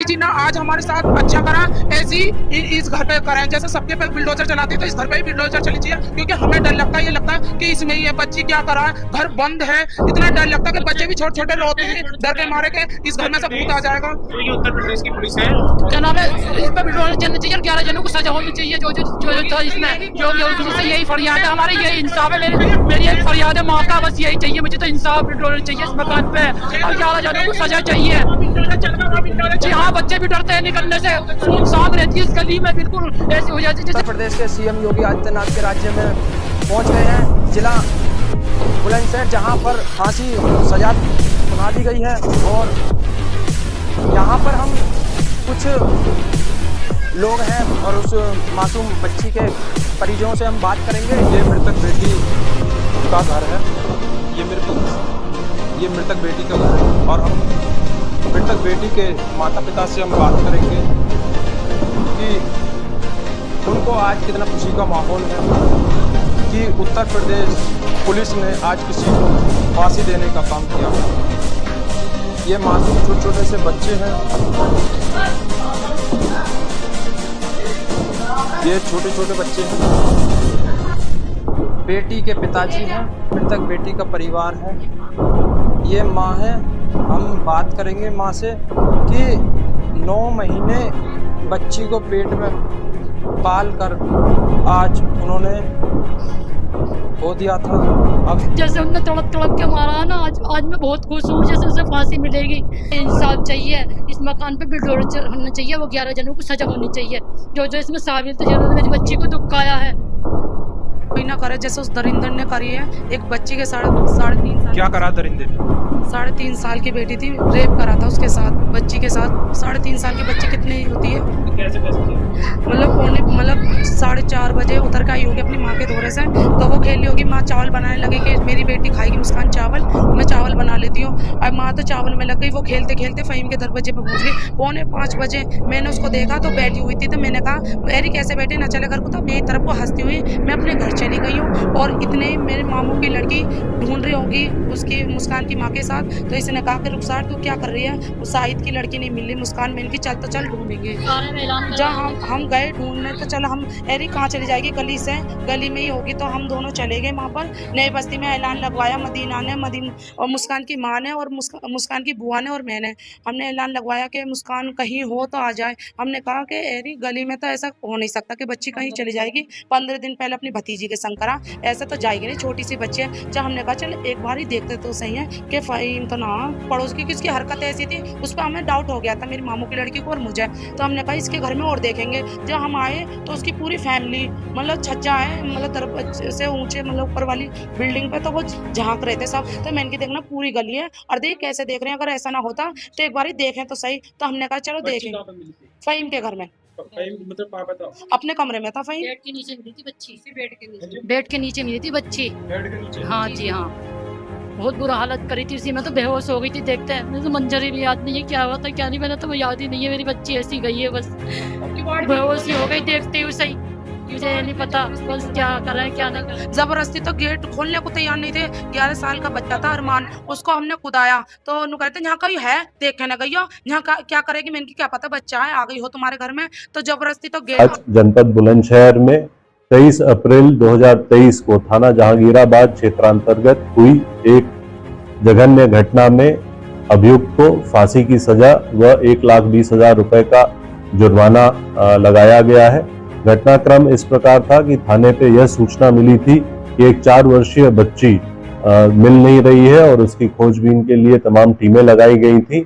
जी ना आज हमारे साथ अच्छा करा, ऐसी इस घर पे करें। जैसे सबके पे बुलडोजर चलाती है तो इस घर पे भी बुलडोजर चली चाहिए, क्योंकि हमें डर लगता है, ये लगता है कि इसमें ये बच्ची क्या कर रहा है, घर बंद है, इतना डर लगता है कि बच्चे भी छोटे छोटे रोते हैं डर के मारे के इस घर में से भूत आ जाएगा। ये उत्तर प्रदेश की पुलिस है, क्या नाम है, इस पे बुलडोजर चलना चाहिए, 11 जनों को सजा होनी चाहिए। जो था इसमें जो से यही फरियाद है हमारी, यही इंसाफ है, मेरी एक फरियाद है, मौका बस यही चाहिए मुझे, तो इंसाफ बुलडोजर चाहिए इस मकान पे और 11 जनों को सजा चाहिए। जी हाँ, बच्चे भी डरते हैं निकलने से, सुनसान रहती है इस गली में, बिल्कुल ऐसी हो जाती है। उत्तर प्रदेश के सीएम योगी आदित्यनाथ के राज्य में पहुंच गए हैं, जिला बुलंदशहर, जहां पर फांसी सजा सुना दी गई है। और यहां पर हम कुछ लोग हैं और उस मासूम बच्ची के परिजनों से हम बात करेंगे। ये मृतक बेटी का घर है, ये मृतक बेटी का घर है और हम मृतक बेटी के माता पिता से हम बात करेंगे कि उनको आज कितना खुशी का माहौल है कि उत्तर प्रदेश पुलिस ने आज किसी को फांसी देने का काम किया। ये मासूम छोटे छोटे से बच्चे हैं, ये छोटे छोटे बच्चे हैं, बेटी के पिताजी हैं, मृतक बेटी का परिवार है, ये माँ है। हम बात करेंगे माँ से कि 9 महीने बच्ची को पेट में पाल कर आज उन्होंने खो दिया था। अब जैसे उनने तड़प तड़प के मारा ना, आज मैं बहुत खुश हूँ, जैसे उसे फांसी मिलेगी। इंसाफ चाहिए, इस मकान पे बुलडोजर होना चाहिए, वो 11 जनों को सजा होनी चाहिए। जो इसमें शामिल थे, जिन्होंने मेरी बच्ची को दुख आया है, कोई ना करे जैसे उस दरिंदर ने करी है। एक बच्ची के 3.5 साल, क्या करा दरिंदे? 3.5 साल की बेटी थी, रेप करा था उसके साथ, बच्ची के साथ। 3.5 साल की बच्ची कितनी होती है, मतलब 4:30 बजे उतर के आई होगी अपनी माँ के दौरे से, तो वो खेल ली होगी। माँ चावल बनाने लगी कि मेरी बेटी खाएगी मुस्कान चावल, मैं चावल बना लेती हूँ। अब माँ तो चावल में लग गई, वो खेलते खेलते फ़हीम के दरवाजे पर पहुँच गई। 4:45 बजे मैंने उसको देखा तो बैठी हुई थी, तो मैंने कहा अरे कैसे बैठे, ना चले घर को। तो मेरी तरफ को हंसती हुई मैं अपने घर चली गई हूँ। और इतने मेरे मामू की लड़की ढूंढ रही होगी उसकी मुस्कान की माँ के साथ, तो इसने कहा कि रुखसार तू क्या कर रही है, वो शाहिद की लड़की नहीं मिल रही मुस्कान। मैंने की चल तो चल ढूंढेंगे। जब हम गए ढूंढने तो चल हम अरे कहाँ चली जाएगी, गली से, गली में ही होगी। तो हम दोनों चले गए वहाँ पर नई बस्ती में। ऐलान लगवाया मदीना ने, और मुस्कान की माँ ने, और मुस्कान की बुआ ने और मैंने, हमने ऐलान लगवाया कि मुस्कान कहीं हो तो आ जाए। हमने कहा कि अरे गली में तो ऐसा हो नहीं सकता कि बच्ची कहीं चली जाएगी। 15 दिन पहले अपनी भतीजी के संग करा, ऐसा तो जाएगी नहीं, छोटी सी बच्ची है। जब हमने कहा चल एक बार ही देखते तो सही है कि फ़हीम तो ना पड़ोस की, किसकी हरकत ऐसी थी, उस पर हमें डाउट हो गया था, मेरी मामू की लड़की को और मुझे। तो हमने कहा इसके घर में और देखेंगे। जब हम आए तो उसकी पूरी फैमिली, मतलब छज्जा है, मतलब दरवाजे से ऊंचे, मतलब ऊपर वाली बिल्डिंग पे, तो वो झांक रहे थे सब। तो मैंने की देखना पूरी गली है और देख कैसे देख रहे हैं, अगर ऐसा ना होता तो एक बार ही देखें तो सही। तो हमने कहा चलो देखें। फ़हीम के घर में, मतलब अपने कमरे में था फ़हीम। बेड के नीचे मिली थी बच्ची, बेड के नीचे मिली थी बच्ची। हाँ जी हाँ, बहुत बुरा हालत करी थी उसी में, तो बेहोश हो गई थी। देखते हैं, मुझे तो मंजर ही भी याद नहीं है क्या हुआ था क्या नहीं, मैंने तो वो याद ही नहीं है। मेरी बच्ची ऐसी गई है, बस बेहोश ही हो गई देखते ही सही, मुझे नहीं पता बस क्या कर रहे हैं क्या नहीं कर रहे। जबरदस्ती तो गेट खोलने को तैयार नहीं थे। 11 साल का बच्चा था अरमान, उसको हमने कुदाया तो उन्होंने कहते यहाँ कहीं है देखने गई हो, यहाँ क्या करेगी। मैंने की क्या पता बच्चा है, आ गई हो तुम्हारे घर में। तो जबरदस्ती तो गेट। आज जनपद बुलंदशहर में 23 अप्रैल 2023 को थाना जहांगीराबाद क्षेत्रांतर्गत हुई एक जघन्य घटना में अभियुक्त को फांसी की सजा व 1,20,000 रुपए का जुर्माना लगाया गया है। घटनाक्रम इस प्रकार था कि थाने पे यह सूचना मिली थी कि एक 4 वर्षीय बच्ची मिल नहीं रही है और उसकी खोजबीन के लिए तमाम टीमें लगाई गई थी।